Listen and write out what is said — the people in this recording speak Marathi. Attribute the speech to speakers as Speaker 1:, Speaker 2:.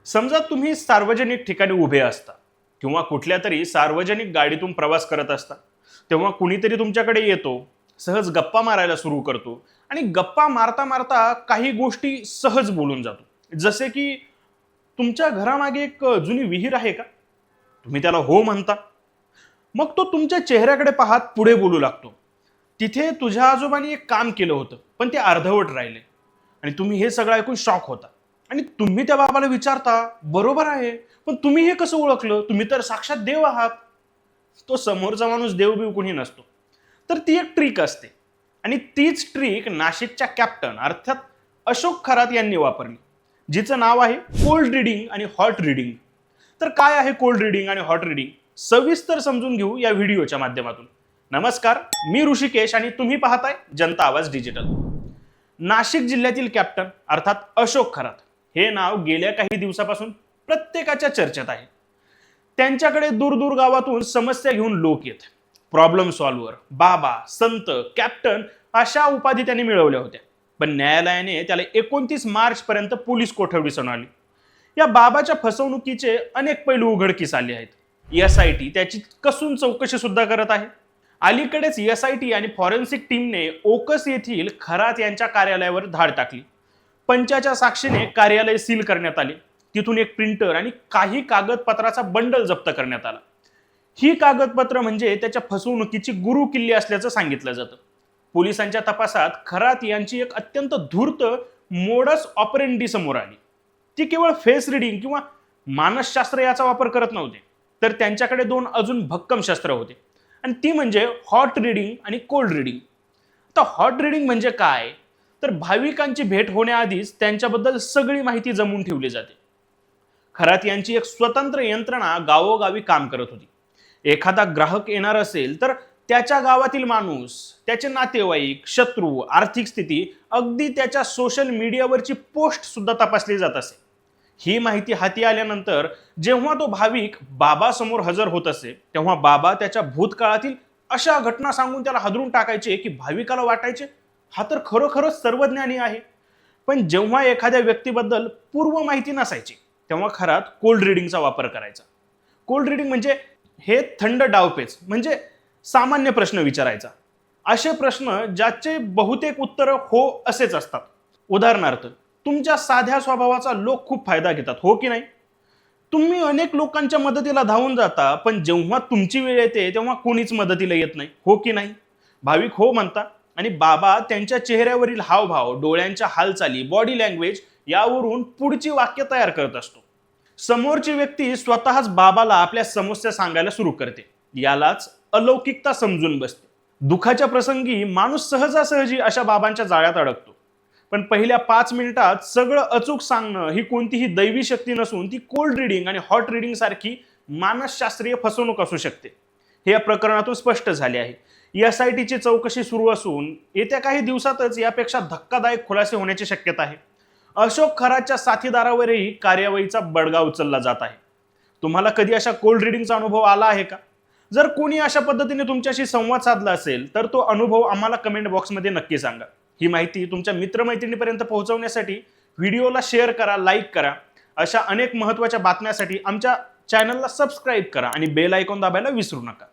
Speaker 1: समजा तुम्ही सार्वजनिक ठिकाणी उभे असता किंवा कुठल्या तरी सार्वजनिक गाडीतून प्रवास करत असता, तेव्हा कुणीतरी तुमच्याकडे येतो, सहज गप्पा मारायला सुरू करतो आणि गप्पा मारता मारता काही गोष्टी सहज बोलून जातो. जसे की तुमच्या घरामागे एक जुनी विहीर आहे का? तुम्ही त्याला हो म्हणता. मग तो तुमच्या चेहऱ्याकडे पाहत पुढे बोलू लागतो. तिथे तुझ्या आजोबांनी एक काम केलं होतं, पण ते अर्धवट राहिले. आणि तुम्ही हे सगळं ऐकून शॉक होता. आणि तुम्ही त्या बाबाला विचारता, बरोबर आहे, पण तुम्ही हे कसं ओळखलं? तुम्ही तर साक्षात देव आहात. तो समोरचा माणूस देवबीव कुणी नसतो. तर ती एक ट्रिक असते. आणि तीच ट्रिक नाशिकच्या कॅप्टन अर्थात अशोक खरात यांनी वापरली, जिचं नाव आहे कोल्ड रिडिंग आणि हॉट रिडिंग. तर काय आहे कोल्ड रिडिंग आणि हॉट रिडिंग? सविस्तर समजून घेऊ या व्हिडिओच्या माध्यमातून. नमस्कार, मी ऋषिकेश आणि तुम्ही पाहताय जनता आवाज डिजिटल. नाशिक जिल्ह्यातील कॅप्टन अर्थात अशोक खरात हे नाव गेल्या काही दिवसापासून प्रत्येकाच्या चर्चेत आहे. त्यांच्याकडे दूरदूर गावातून समस्या घेऊन लोक येत. प्रॉब्लेम सॉल्व्हर, बाबा, संत, कॅप्टन अशा उपाधी त्यांनी मिळवल्या होत्या. पण न्यायालयाने त्याला 29 मार्च पर्यंत पोलीस कोठडी सुनावली. या बाबाच्या फसवणुकीचे अनेक पैलू उघडकीस आले आहेत. SIT त्याची कसून चौकशी सुद्धा करत आहे. अलीकडेच SIT आणि फॉरेन्सिक टीमने ओकस येथील खरात यांच्या कार्यालयावर धाड टाकली. पंचाच्या साक्षीने कार्यालय सील करण्यात आले. तिथून एक प्रिंटर आणि काही कागदपत्राचा बंडल जप्त करण्यात आला. ही कागदपत्र म्हणजे त्याच्या फसवणुकीची गुरु किल्ली असल्याचं सांगितलं जातं. पोलिसांच्या तपासात खरात यांची एक अत्यंत धूर्त मोडस ऑपरेंडी समोर आली. ती केवळ फेस रिडिंग किंवा मानसशास्त्र याचा वापर करत नव्हते, तर त्यांच्याकडे दोन अजून भक्कम शस्त्र होते. आणि ती म्हणजे हॉट रिडिंग आणि कोल्ड रिडिंग. आता हॉट रिडिंग म्हणजे काय? तर भाविकांची भेट होण्याआधीच त्यांच्याबद्दल सगळी माहिती जमवून ठेवली जाते. खरात यांची एक स्वतंत्र यंत्रणा गावोगावी काम करत होती. एखादा ग्राहक येणार असेल तर त्याच्या गावातील माणूस, त्याचे नातेवाईक, शत्रू, आर्थिक स्थिती, अगदी त्याच्या सोशल मीडियावरची पोस्ट सुद्धा तपासली जात असे. ही माहिती हाती आल्यानंतर जेव्हा तो भाविक बाबा समोर हजर होत असे, तेव्हा बाबा त्याच्या भूतकाळातील अशा घटना सांगून त्याला हादरून टाकायचे की भाविकाला वाटायचे हा तर खरोखरच सर्वज्ञानी आहे. पण जेव्हा एखाद्या व्यक्तीबद्दल पूर्व माहिती नसायची, तेव्हा खरात कोल्ड रिडिंगचा वापर करायचा. कोल्ड रिडिंग म्हणजे हे थंड डावपेच, म्हणजे सामान्य प्रश्न विचारायचा. असे प्रश्न ज्याचे बहुतेक उत्तर हो असेच असतात. उदाहरणार्थ, तुमच्या साध्या स्वभावाचा लोक खूप फायदा घेतात, हो की नाही? तुम्ही अनेक लोकांच्या मदतीला धावून जाता, पण जेव्हा तुमची वेळ येते तेव्हा कोणीच मदतीला येत नाही, हो की नाही? भाविक हो म्हणता आणि बाबा त्यांच्या चेहऱ्यावरील हावभाव, डोळ्यांच्या हालचाली, बॉडी लँग्वेज यावरून पुढची वाक्य तयार करत असतो. समोरची व्यक्ती स्वतःच बाबाला आपल्या समस्या सांगायला सुरू करते. यालाच अलौकिकता समजून बसते. दुःखाच्या प्रसंगी माणूस सहजासहजी अशा बाबांच्या जाळ्यात अडकतो. पण पहिल्या 5 मिनिटात सगळं अचूक सांगणं ही कोणतीही दैवी शक्ती नसून ती कोल्ड रिडिंग आणि हॉट रिडिंग सारखी मानसशास्त्रीय फसवणूक असू शकते. हे या प्रकरणातून स्पष्ट झाले आहे. SITची चौकशी सुरू असून येत्या काही दिवसातच यापेक्षा धक्कादायक खुलासे होण्याची शक्यता आहे. अशोक खरातच्या साथीदारावरही कार्यवाहीचा बडगा उचलला जात आहे. तुम्हाला कधी अशा कोल्ड रिडिंगचा अनुभव आला आहे का? जर कोणी अशा पद्धतीने तुमच्याशी संवाद साधला असेल तर तो अनुभव आम्हाला कमेंट बॉक्समध्ये नक्की सांगा. ही माहिती तुमच्या मित्रमैत्रिणीपर्यंत पोहोचवण्यासाठी व्हिडिओला शेअर करा, लाईक करा. अशा अनेक महत्त्वाच्या बातम्यांसाठी आमच्या चॅनलला सबस्क्राईब करा आणि बेल आयकॉन दाबायला विसरू नका.